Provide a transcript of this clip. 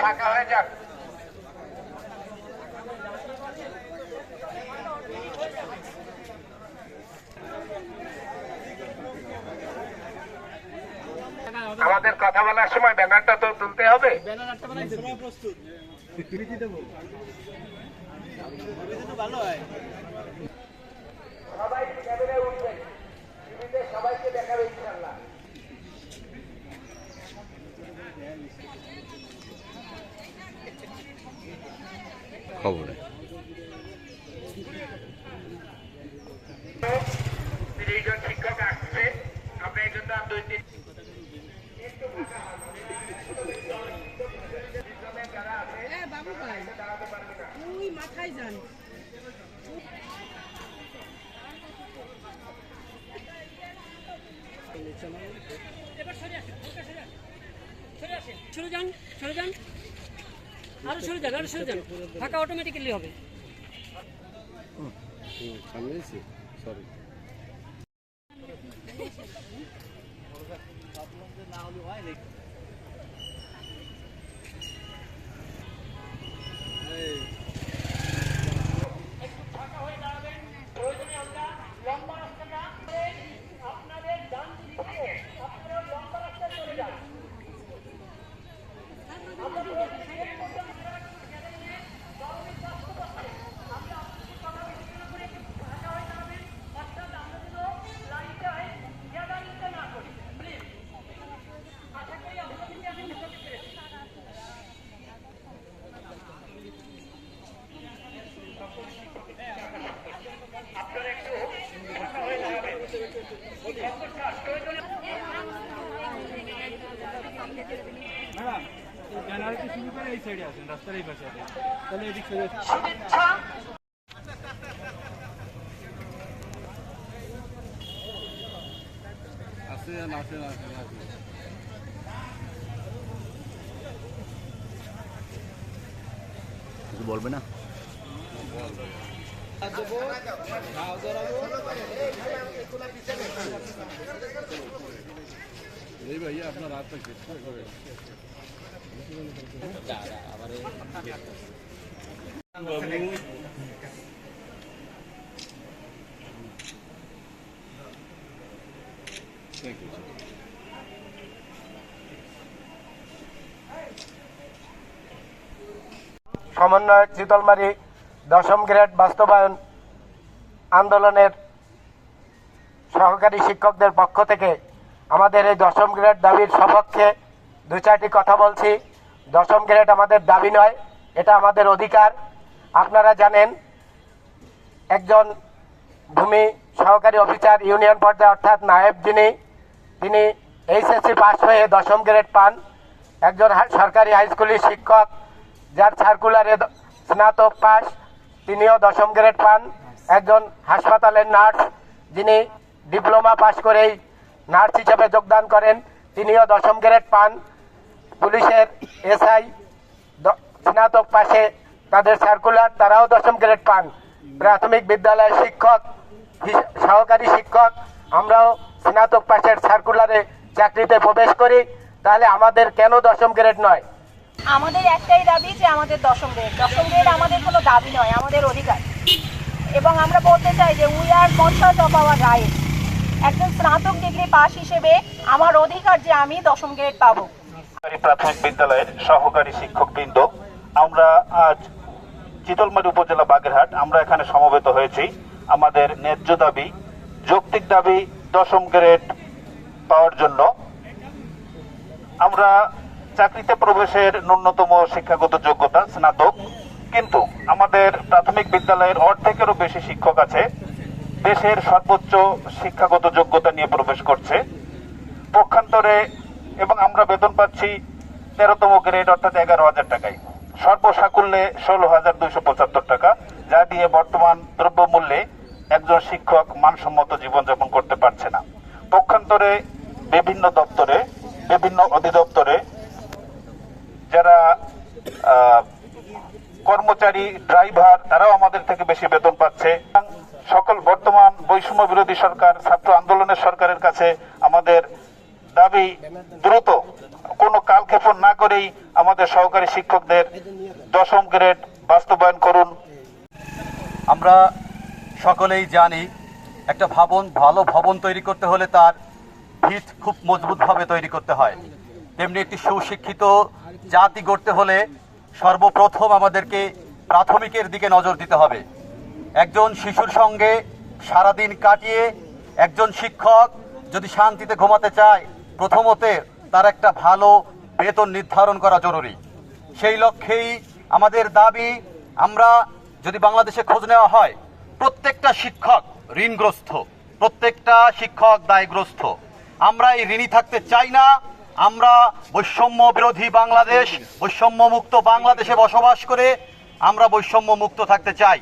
ফাঁকা হয়ে যাক। আমাদের কথা বলার সময় ব্যানারটা তো তুলতে হবে। সবাই ক্যামেরায় উঠবেন, টিভিতে সবাইকে দেখাবে ইনশাআল্লাহ। খবরে তিরিশজন শিক্ষক আসছে, আমরা এই জন্য আর 2-3 মাথায় যান। সরে যান, সরে যান, আরো সরে যান, আরো সরে যান, ফাঁকা অটোমেটিক্যালি হবে। সরি এই সাইডে আছেন, রাস্তার এই পাশে আছেন, তাহলে এদিক সরে আসেন আসেন আসেন আসেন। কিছু বলবে না? এই ভাইয়া আপনার রাতটা শেষ করে সমন্বয়ক চিতলমারী 10ম গ্রেড বাস্তবায়ন আন্দোলনের সহকারী শিক্ষকদের পক্ষ থেকে আমাদের এই 10ম গ্রেড দাবির সপক্ষে 2-4টি কথা বলছি। 10ম গ্রেড আমাদের দাবি নয়, এটা আমাদের অধিকার। আপনারা জানেন, একজন ভূমি সহকারী অফিসার ইউনিয়ন পর্যায়ে অর্থাৎ নায়েব তিনি এইচএসসি পাস হয়ে 10ম গ্রেড পান। একজন সরকারি হাই স্কুলের শিক্ষক যার সার্কুলারে স্নাতক পাস, তিনিও 10ম গ্রেড পান। একজন হাসপাতালের নার্স যিনি ডিপ্লোমা পাস করেই নার্স হিসেবে যোগদান করেন, তিনিও 10ম গ্রেড পান। পুলিশের এসআই স্নাতক পাশে তাদের সার্কুলার, তারাও 10ম গ্রেড পান। প্রাথমিক বিদ্যালয়ের শিক্ষক, সহকারী শিক্ষক, আমরাও স্নাতক পাশের সার্কুলারে চাকরিতে প্রবেশ করি। তাহলে আমাদের কেন 10ম গ্রেড নয়? আমাদের একটাই দাবি যে আমাদের 10ম গ্রেড। 10ম গ্রেড আমাদের কোনো দাবি নয়, আমাদের অধিকার। এবং আমরা বলতে চাই যে we are conscious of our right. একজন স্নাতক ডিগ্রি পাস হিসেবে আমার অধিকার যে আমি 10ম গ্রেড পাবো। প্রাথমিক বিদ্যালয়ের সহকারী শিক্ষকবৃন্দ, আমরা আজ চিতলমারী উপজেলা বাগেরহাট আমরা এখানে সমবেত হয়েছি আমাদের ন্যায্য দাবি, যৌক্তিক দাবি 10ম গ্রেড পাওয়ার জন্য। আমরা চাকরিতে প্রবেশের ন্যূনতম শিক্ষাগত যোগ্যতা স্নাতক, কিন্তু আমাদের প্রাথমিক বিদ্যালয়ের অর্ধেকেরও বেশি শিক্ষক আছে দেশের সর্বোচ্চ শিক্ষাগত যোগ্যতা নিয়ে প্রবেশ করছে পক্ষান্তরে, এবং আমরা বেতন পাচ্ছি 13তম গ্রেড অর্থাৎ 11,000 টাকায়, সর্বসাকুল্যে 16,275 টাকা, যা দিয়ে বর্তমান দ্রব্যমূল্যে একজন শিক্ষক মানসম্মত জীবনযাপন করতে পারছে না। পক্ষান্তরে বিভিন্ন দপ্তরে, বিভিন্ন অধিদপ্তরে যারা কর্মচারী, ড্রাইভার, তারাও আমাদের থেকে বেশি বেতন পাচ্ছে। সকল বর্তমান বৈষম্য বিরোধী সরকার, ছাত্র আন্দোলনের সরকারের কাছে আমাদের দাবি, দ্রুত কোনো কালক্ষেপণ না করেই আমাদের সহকারী শিক্ষকদের 10ম গ্রেড বাস্তবায়ন করুন। আমরা সকলেই জানি একটা ভালো ভবন তৈরি করতে হলে তার ভিত খুব মজবুতভাবে তৈরি করতে হয়। তেমনি একটি সুশিক্ষিত জাতি গড়তে হলে সর্বপ্রথম আমাদেরকে প্রাথমিকের দিকে নজর দিতে হবে। একজন শিশুর সঙ্গে সারাদিন কাটিয়ে একজন শিক্ষক যদি শান্তিতে ঘুমাতে চায়, প্রথমত তার একটা ভালো বেতন নির্ধারণ করা জরুরি। সেই লক্ষ্যেই আমাদের দাবি, আমরা যদি বাংলাদেশে খোঁজ নেওয়া হয়, প্রত্যেকটা শিক্ষক ঋণগ্রস্ত, প্রত্যেকটা শিক্ষক দায়গ্রস্ত। আমরা এই ঋণী থাকতে চাই না। আমরা বৈষম্য বিরোধী বাংলাদেশ, বৈষম্য মুক্ত বাংলাদেশে বসবাস করে আমরা বৈষম্য মুক্ত থাকতে চাই।